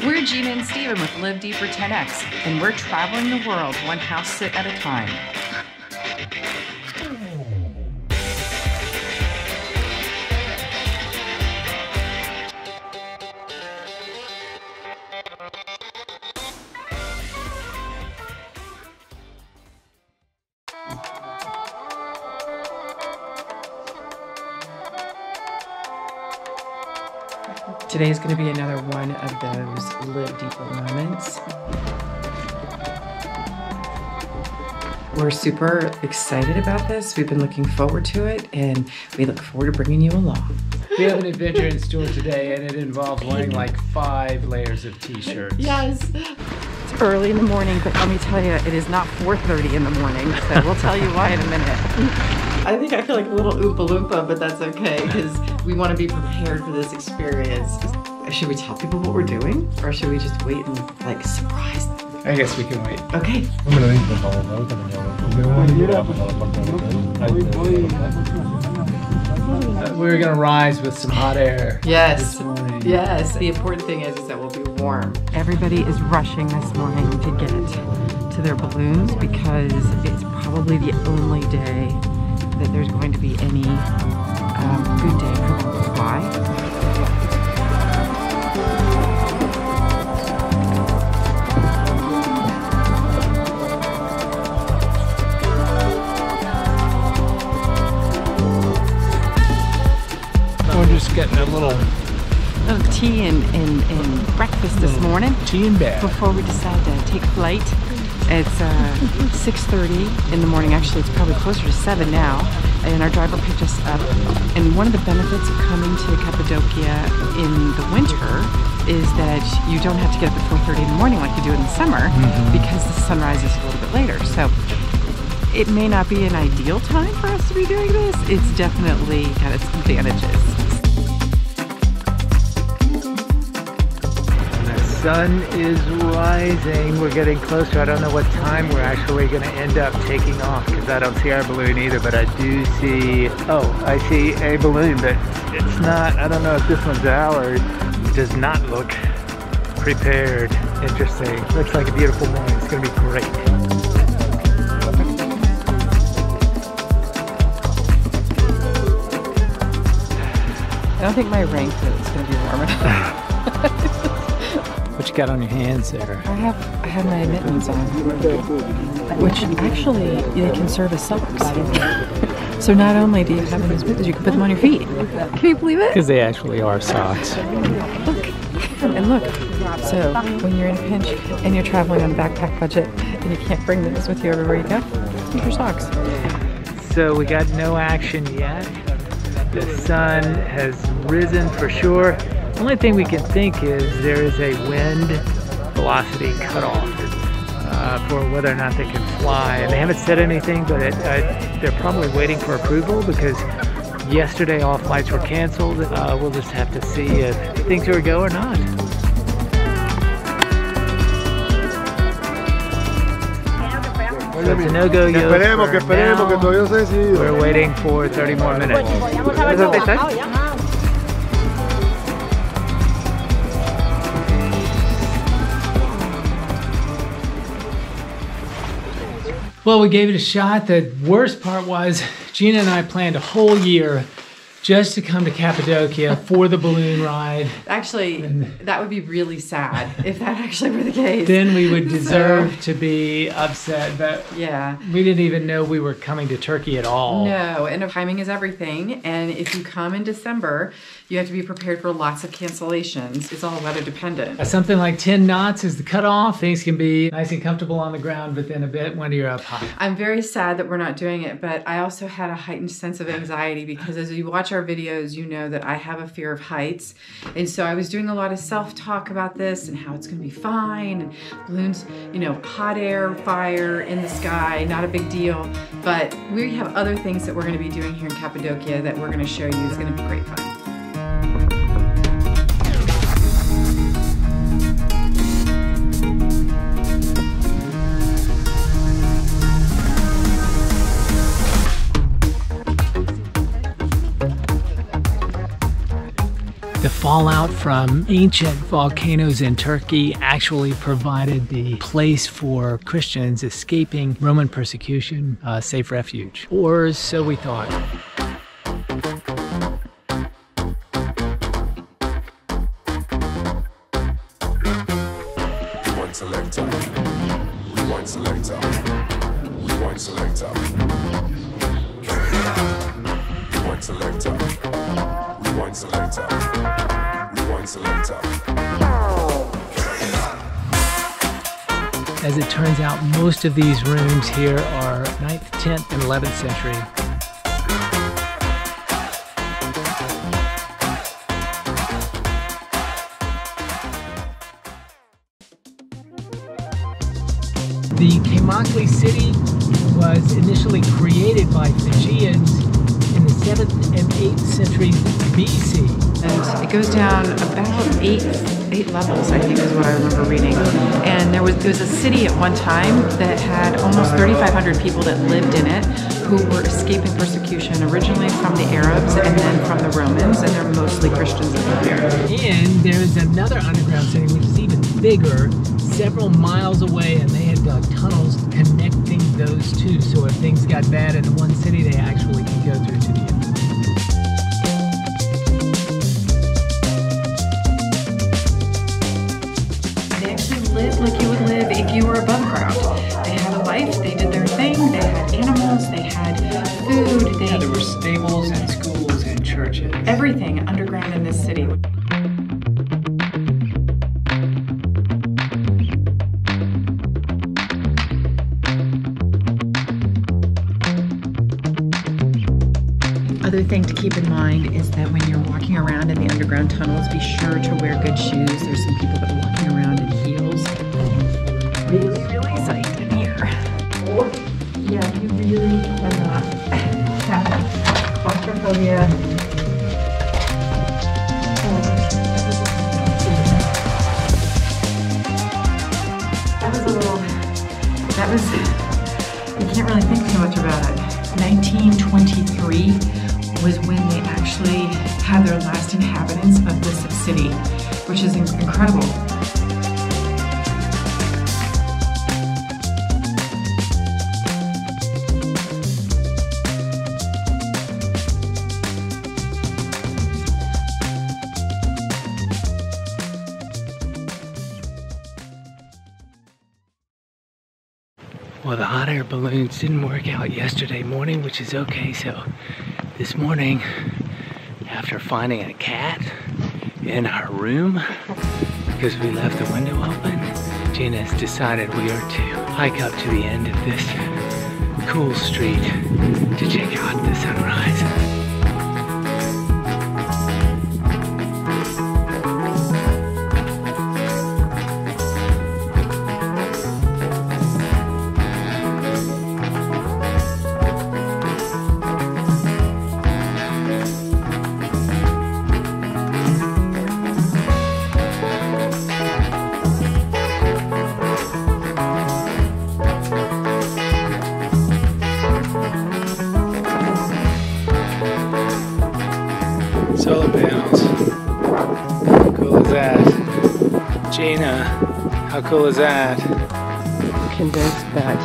We're Gina and Stephen with Live Deeper 10X, and we're traveling the world one house sit at a time. Today is going to be another one of those Live Deeper moments. We're super excited about this. We've been looking forward to it, and we look forward to bringing you along. We have an adventure in store today, and it involves wearing like 5 layers of t-shirts. Yes. It's early in the morning, but let me tell you, it is not 4:30 in the morning, so we'll tell you why in a minute. I think I feel like a little Oompa Loompa, but that's okay, because we want to be prepared for this experience. Should we tell people what we're doing, or should we just wait and like surprise them? I guess we can wait. Okay. We're gonna rise with some hot air. Yes. Yes. The important thing is that we'll be warm. Everybody is rushing this morning to get to their balloons because it's probably the only day that there's going to be any good day for them to fly. We're just getting a little Tea and breakfast this morning. Tea and bed. Before we decide to take flight. It's 6:30 in the morning. Actually, it's probably closer to 7 now. And our driver picked us up. And one of the benefits of coming to Cappadocia in the winter is that you don't have to get up at 4:30 in the morning like you do in the summer because the sunrise is a little bit later. So it may not be an ideal time for us to be doing this. It's definitely got its advantages. The sun is rising. We're getting closer. I don't know what time we're actually going to end up taking off because I don't see our balloon either, but I do see, I see a balloon, but it's not, I don't know if this one's ours. It does not look prepared. Interesting. Looks like a beautiful morning. It's going to be great. I don't think my raincoat is going to be warm enough. What you got on your hands there? I have my mittens on, which actually they can serve as socks. So not only do you have those mittens, you can put them on your feet. Can you believe it? Because they actually are socks. Look, and look. So when you're in a pinch and you're traveling on a backpack budget and you can't bring this with you everywhere you go, use your socks. So we got no action yet. The sun has risen for sure. The only thing we can think is there is a wind velocity cutoff for whether or not they can fly. And they haven't said anything, but they're probably waiting for approval because yesterday all flights were canceled. We'll just have to see if things are a go or not. So it's a no-go yield for now. We're waiting for 30 more minutes. Is that what they said? Well, we gave it a shot. The worst part was Gina and I planned a whole year just to come to Cappadocia for the balloon ride. Actually, that would be really sad if that actually were the case. Then we would deserve to be upset, but yeah, we didn't even know we were coming to Turkey at all. No, and timing is everything. And if you come in December, you have to be prepared for lots of cancellations. It's all weather dependent. Something like 10 knots is the cutoff. Things can be nice and comfortable on the ground, but then a bit when you're up high. I'm very sad that we're not doing it, but I also had a heightened sense of anxiety because as you watch our videos, you know that I have a fear of heights. And so I was doing a lot of self-talk about this and how it's gonna be fine. And balloons, you know, hot air, fire in the sky, not a big deal. But we have other things that we're gonna be doing here in Cappadocia that we're gonna show you. It's gonna be great fun. The fallout from ancient volcanoes in Turkey actually provided the place for Christians escaping Roman persecution, a safe refuge. Or so we thought. Selector, rewind selector, rewind selector, rewind selector, rewind selector, rewind selector. As it turns out, most of these rooms here are 9th, 10th, and 11th century. The Cappadocia city was initially created by Fijians in the 7th and 8th centuries BC. And it goes down about eight levels, I think is what I remember reading. And there was a city at one time that had almost 3,500 people that lived in it who were escaping persecution originally from the Arabs and then from the Romans, and they're mostly Christians that live here. And there's another underground city which is even bigger, several miles away, and they had dug tunnels connecting those two, so if things got bad in one city, they actually can go through to the end. They actually lived like you would live if you were above ground. They had a life, they did their thing, they had animals, they had food, There were stables and schools and churches. everything underground in this city. Other thing to keep in mind is that when you're walking around in the underground tunnels, be sure to wear good shoes. There's some people that are walking around in heels. Really tight in here. Yeah, you really cannot have claustrophobia. You can't really think too much about it. 1923 was when they actually had their last inhabitants of this city, which is incredible. Well, the hot air balloons didn't work out yesterday morning, which is okay. So this morning, after finding a cat in our room because we left the window open, Gina has decided we are to hike up to the end of this cool street to check out the sunrise. Solar panels. How cool is that? Gina, how cool is that? I'm convinced that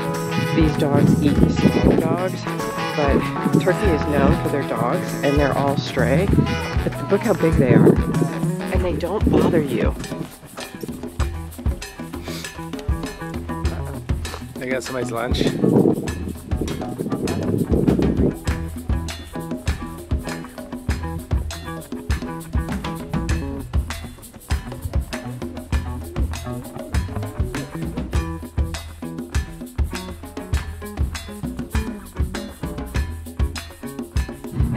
these dogs eat the smaller dogs, but Turkey is known for their dogs, and they're all stray. But look how big they are, and they don't bother you. I got somebody's lunch.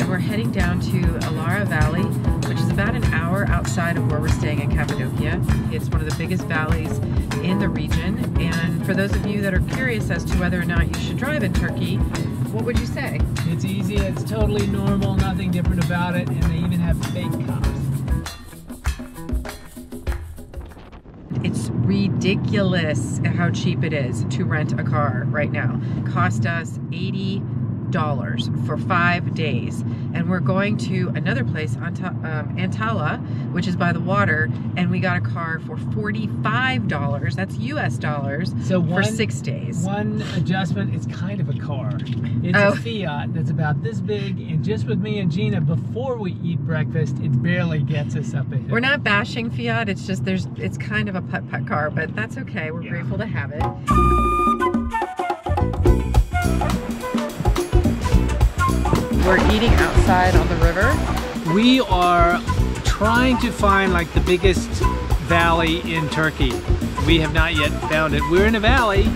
We're heading down to Alara Valley, which is about an hour outside of where we're staying in Cappadocia. It's one of the biggest valleys in the region, and for those of you that are curious as to whether or not you should drive in Turkey, what would you say? It's easy, it's totally normal, nothing different about it, and they even have fake cops. It's ridiculous how cheap it is to rent a car right now. It cost us $80 $50 for 5 days. And we're going to another place, Antala, which is by the water, and we got a car for $45, that's US dollars, for 6 days. One adjustment, it's kind of a car. It's a Fiat that's about this big, and just with me and Gina, before we eat breakfast, it barely gets us up a hill. We're not bashing Fiat, it's just it's kind of a putt-putt car, but that's okay. We're grateful to have it. We're eating outside on the river. We are trying to find like the biggest valley in Turkey. We have not yet found it. We're in a valley.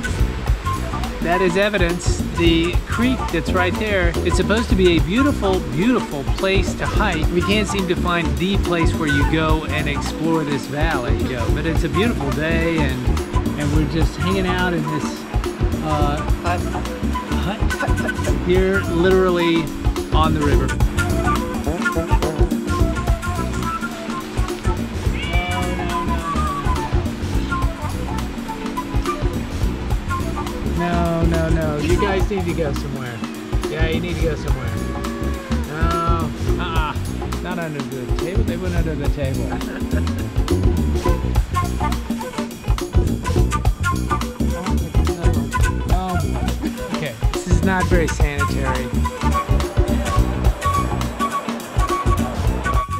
That is evidence. The creek that's right there, it's supposed to be a beautiful, beautiful place to hike. We can't seem to find the place where you go and explore this valley. But it's a beautiful day, and we're just hanging out in this hut here, literally on the river. No. You guys need to go somewhere. Yeah, you need to go somewhere. No. Not under the table. They went under the table. Okay. This is not very sanitary.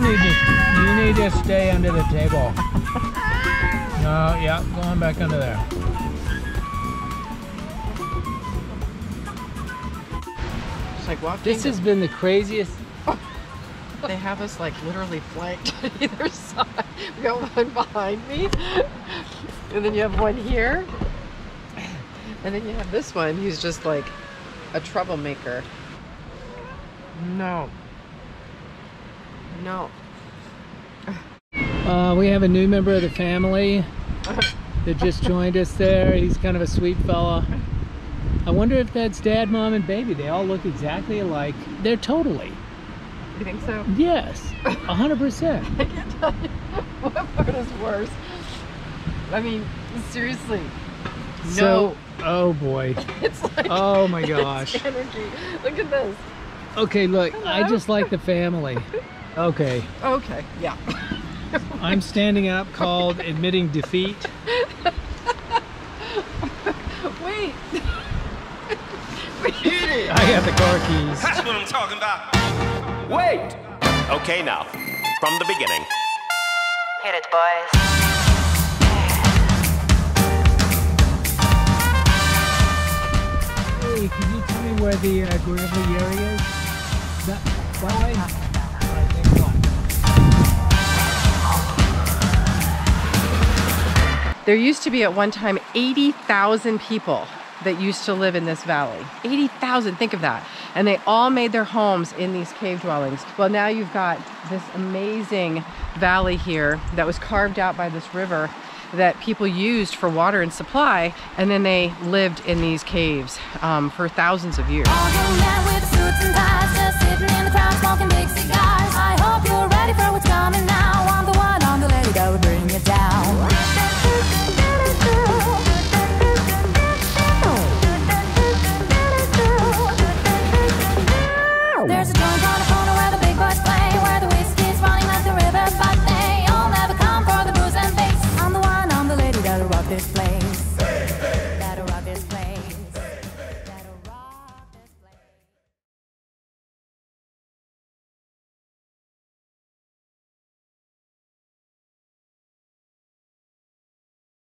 You need to stay under the table. No, yeah, go on back under there. Like walking. This has been the craziest. They have us like literally flanked on either side. We got one behind me, and then you have one here, and then you have this one who's just like a troublemaker. No. We have a new member of the family that just joined us there. He's kind of a sweet fella. I wonder if that's Dad, Mom, and Baby. They all look exactly alike. They're totally. You think so? Yes, 100%. I can't tell you what part is worse. I mean, seriously. So, oh boy. It's like, oh my gosh. Energy. Look at this. Okay, look, Hello? I just like the family. Okay. Okay, yeah. I'm standing up, called admitting defeat. Wait. I got the car keys. That's what I'm talking about. Wait! Okay, now, from the beginning. Hit it, boys. Hey, can you tell me where the gravelly area is? Is that way? Alright, thanks a lot. There used to be at one time 80,000 people that used to live in this valley. 80,000, think of that. And they all made their homes in these cave dwellings. Well, now you've got this amazing valley here that was carved out by this river that people used for water and supply, and then they lived in these caves for thousands of years. All young men with suits and ties, just sitting in the crowd smoking big cigars. I hope you're ready for what's coming now.